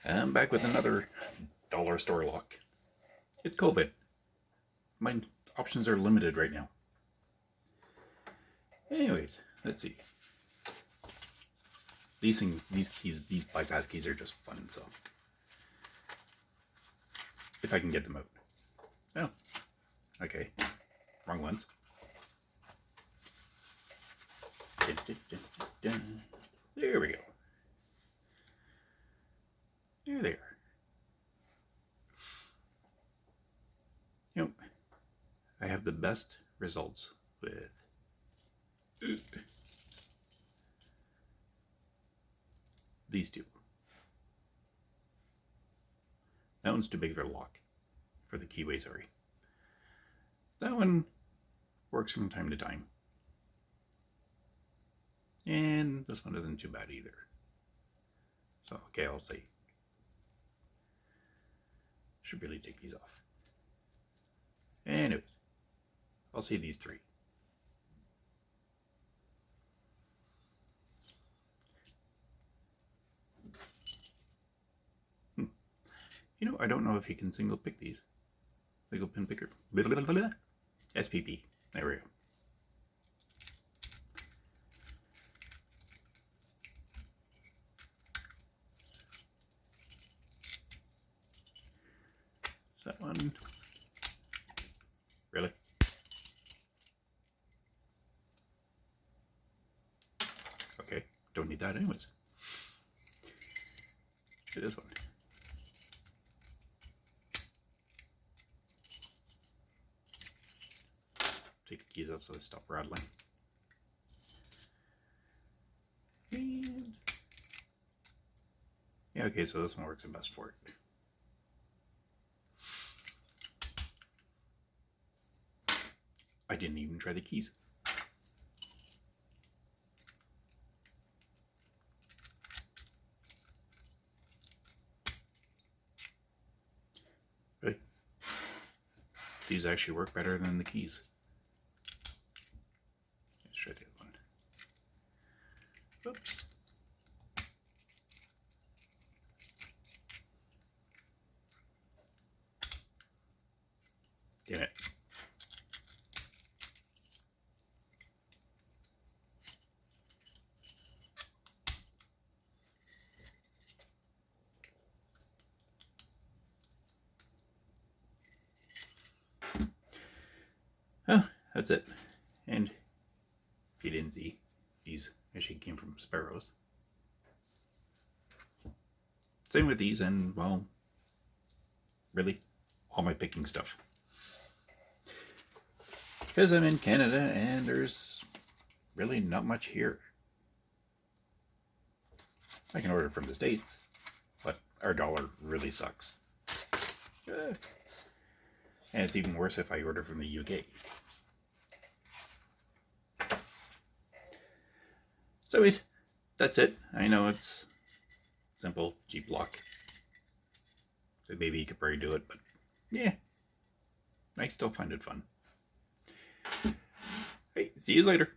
I'm back with another dollar store lock. It's COVID. My options are limited right now. Anyways, let's see. These keys, these bypass keys are just fun, so. If I can get them out. Oh, okay. Wrong ones. There we go. There they are. You know, I have the best results with these two. That one's too big for a lock, for the keyway, sorry. That one works from time to time. And this one isn't too bad either. So, okay, I'll say. Should really take these off. Anyways, I'll say these three. You know, I don't know if you can single pick these. Single pin picker. SPP. There we go. That one. Really? Okay, don't need that anyways. It is one. Take the keys off so they stop rattling. And yeah, okay, so this one works the best for it. I didn't even try the keys. Really? These actually work better than the keys. Let's try the other one. Oops. Damn it. Oh, that's it. And if you didn't see, these actually came from Sparrows. Same with these and, well, really, all my picking stuff. Because I'm in Canada and there's really not much here. I can order from the States, but our dollar really sucks. And it's even worse if I order from the UK. So anyways, that's it. I know it's simple, cheap lock. So maybe you could probably do it, but yeah, I still find it fun. Hey, see you later.